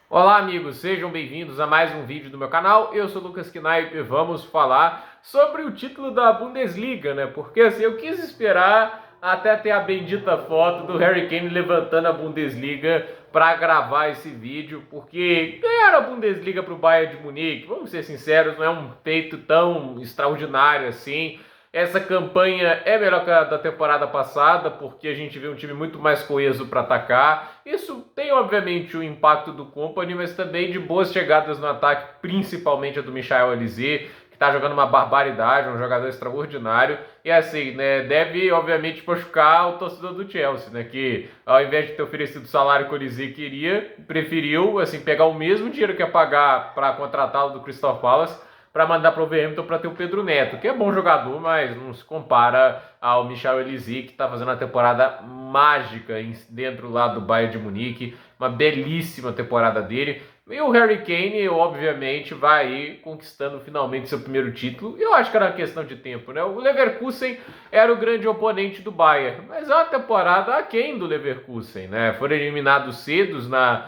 Olá amigos, sejam bem-vindos a mais um vídeo do meu canal. Eu sou o Lucas Knaip e vamos falar sobre o título da Bundesliga, né? Porque assim, eu quis esperar até ter a bendita foto do Harry Kane levantando a Bundesliga para gravar esse vídeo, porque ganhar a Bundesliga para o Bayern de Munique, vamos ser sinceros, não é um feito tão extraordinário assim. Essa campanha é melhor que a da temporada passada, porque a gente vê um time muito mais coeso para atacar. Isso tem, obviamente, o impacto do Kompany, mas também de boas chegadas no ataque, principalmente a do Michael Olise, que está jogando uma barbaridade, um jogador extraordinário. E assim, né, deve, obviamente, machucar o torcedor do Chelsea, né, que ao invés de ter oferecido o salário que o Olise queria, preferiu, assim, pegar o mesmo dinheiro que ia pagar para contratá-lo do Crystal Palace, para mandar para o Wolverhampton para ter o Pedro Neto, que é bom jogador, mas não se compara ao Michael Olise, que está fazendo uma temporada mágica dentro lá do Bayern de Munique, uma belíssima temporada dele. E o Harry Kane, obviamente, vai aí conquistando finalmente seu primeiro título. Eu acho que era uma questão de tempo, né? O Leverkusen era o grande oponente do Bayern, mas é uma temporada aquém do Leverkusen, né? Foram eliminados cedo na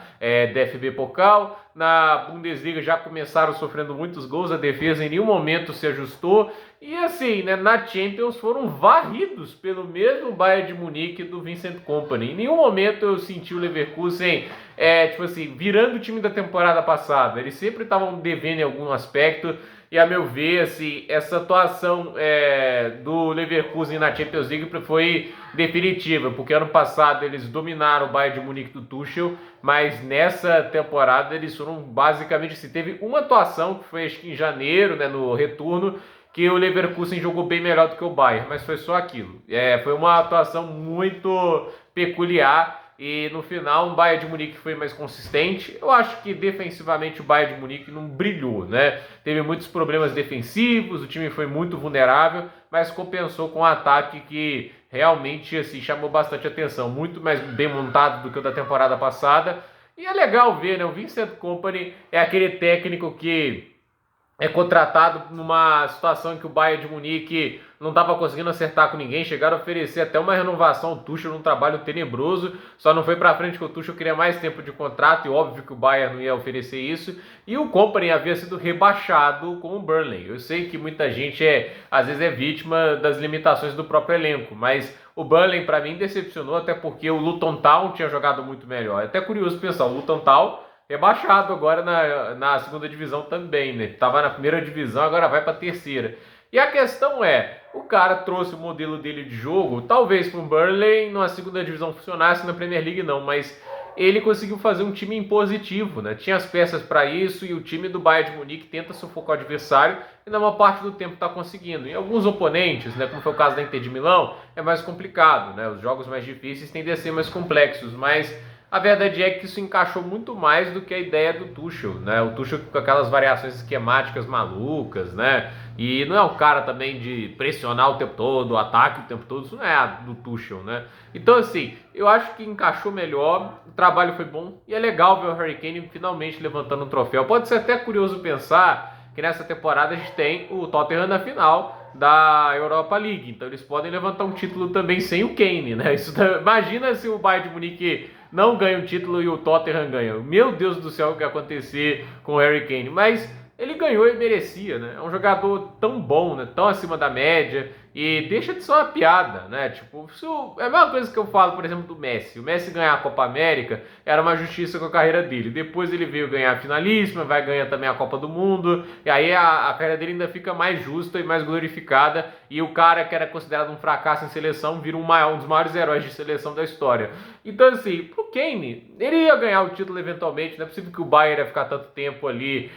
DFB Pokal. Na Bundesliga já começaram sofrendo muitos gols, a defesa em nenhum momento se ajustou. E assim, né, na Champions foram varridos pelo mesmo Bayern de Munique do Vincent Kompany. Em nenhum momento eu senti o Leverkusen, tipo assim, virando o time da temporada passada. Eles sempre estavam devendo em algum aspecto. E a meu ver, assim, essa atuação do Leverkusen na Champions League foi definitiva, porque ano passado eles dominaram o Bayern de Munique do Tuchel, mas nessa temporada eles foram basicamente, se teve uma atuação que foi acho que em janeiro, né, no retorno, que o Leverkusen jogou bem melhor do que o Bayern, mas foi só aquilo. Foi uma atuação muito peculiar. E no final, o Bayern de Munique foi mais consistente. Eu acho que defensivamente o Bayern de Munique não brilhou, né? Teve muitos problemas defensivos, o time foi muito vulnerável, mas compensou com um ataque que realmente assim, chamou bastante atenção. Muito mais bem montado do que o da temporada passada. E é legal ver, né? O Vincent Kompany é aquele técnico que é contratado numa situação em que o Bayern de Munique não estava conseguindo acertar com ninguém, chegaram a oferecer até uma renovação ao Tuchel num trabalho tenebroso, só não foi para frente que o Tuchel queria mais tempo de contrato e óbvio que o Bayern não ia oferecer isso, e o Kompany havia sido rebaixado com o Burnley. Eu sei que muita gente às vezes é vítima das limitações do próprio elenco, mas o Burnley para mim decepcionou até porque o Luton Town tinha jogado muito melhor. É até curioso pensar, o Luton Town rebaixado agora na segunda divisão também, né? Tava na primeira divisão, agora vai para a terceira. E a questão é, o cara trouxe o modelo dele de jogo, talvez para o Burnley na segunda divisão funcionasse, na Premier League não, mas ele conseguiu fazer um time impositivo, né? Tinha as peças para isso e o time do Bayern de Munique tenta sufocar o adversário e na maior parte do tempo está conseguindo. Em alguns oponentes, né, como foi o caso da Inter de Milão, é mais complicado, né? Os jogos mais difíceis tendem a ser mais complexos, mas a verdade é que isso encaixou muito mais do que a ideia do Tuchel, né? O Tuchel com aquelas variações esquemáticas malucas, né? E não é um cara também de pressionar o tempo todo, o ataque o tempo todo, isso não é a do Tuchel, né? Então, assim, eu acho que encaixou melhor, o trabalho foi bom e é legal ver o Harry Kane finalmente levantando um troféu. Pode ser até curioso pensar que nessa temporada a gente tem o Tottenham na final da Europa League, então eles podem levantar um título também sem o Kane, né? Imagina se o Bayern de Munique não ganha um título e o Tottenham ganha. Meu Deus do céu, o que ia acontecer com o Harry Kane. Mas ele ganhou e merecia, né? É um jogador tão bom, né? Tão acima da média. E deixa de ser uma piada, né? Tipo, é a mesma coisa que eu falo, por exemplo, do Messi. O Messi ganhar a Copa América era uma justiça com a carreira dele. Depois ele veio ganhar a finalíssima, vai ganhar também a Copa do Mundo. E aí a carreira dele ainda fica mais justa e mais glorificada. E o cara que era considerado um fracasso em seleção vira um dos maiores heróis de seleção da história. Então, assim, pro Kane, ele ia ganhar o título eventualmente. Não é possível que o Bayern ia ficar tanto tempo ali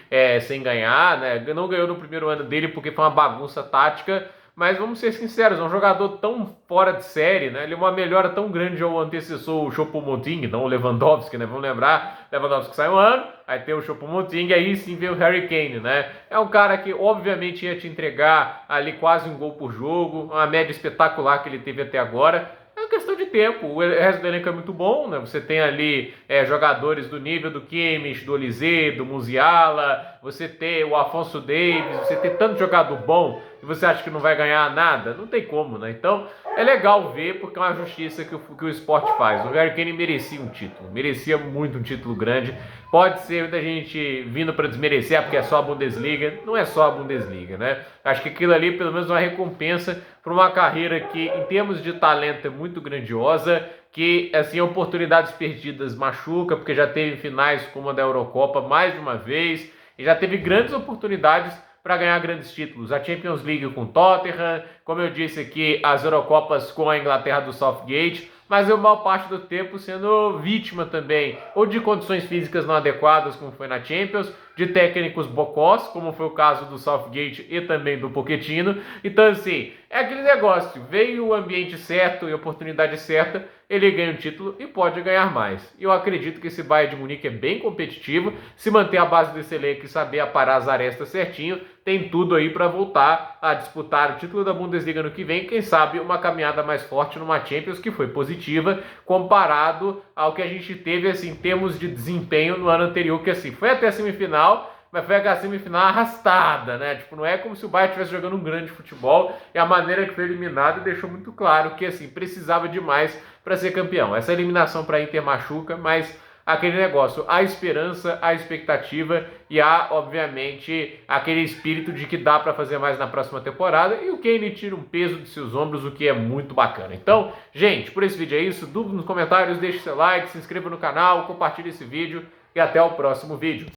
sem ganhar, né? Não ganhou no primeiro ano dele porque foi uma bagunça tática. Mas vamos ser sinceros, é um jogador tão fora de série, né? Ele é uma melhora tão grande ao antecessor, o Choupo-Moting, não o Lewandowski, né? Vamos lembrar, Lewandowski sai um ano, aí tem o Choupo-Moting, aí sim vem o Harry Kane, né? É um cara que obviamente ia te entregar ali quase um gol por jogo, uma média espetacular que ele teve até agora. É uma questão de tempo, o resto do elenco é muito bom, né? Você tem ali jogadores do nível do Kimmich, do Olise, do Musiala, você tem o Afonso Davies, você tem tanto jogador bom e você acha que não vai ganhar nada? Não tem como, né? Então é legal ver, porque é uma justiça que o esporte faz. O Harry Kane merecia um título, merecia muito um título grande. Pode ser muita gente vindo para desmerecer, porque é só a Bundesliga. Não é só a Bundesliga, né? Acho que aquilo ali, pelo menos, é uma recompensa para uma carreira que, em termos de talento, é muito grandiosa, que, assim, oportunidades perdidas machuca, porque já teve finais como a da Eurocopa mais de uma vez, e já teve grandes oportunidades para ganhar grandes títulos. A Champions League com Tottenham, como eu disse aqui, as Eurocopas com a Inglaterra do Southgate, mas eu, maior parte do tempo, sendo vítima também, ou de condições físicas não adequadas, como foi na Champions, de técnicos bocós, como foi o caso do Southgate e também do Pochettino. Então, assim, é aquele negócio, veio o ambiente certo e a oportunidade certa, ele ganha o título e pode ganhar mais. Eu acredito que esse Bayern de Munique é bem competitivo, se manter a base desse elenco e saber aparar as arestas certinho, tem tudo aí para voltar a disputar o título da Bundesliga no que vem, quem sabe uma caminhada mais forte numa Champions que foi positiva, comparado ao que a gente teve, assim, em termos de desempenho no ano anterior, que assim, foi até a semifinal, mas foi a semifinal arrastada, né? Tipo, não é como se o Bayern estivesse jogando um grande futebol, e a maneira que foi eliminado deixou muito claro que, assim, precisava demais para ser campeão. Essa eliminação para a Inter machuca, mas aquele negócio, a esperança, a expectativa e há, obviamente, aquele espírito de que dá para fazer mais na próxima temporada, e o Kane tira um peso de seus ombros, o que é muito bacana. Então, gente, por esse vídeo é isso. Dúvidas nos comentários, deixe seu like, se inscreva no canal, compartilhe esse vídeo e até o próximo vídeo.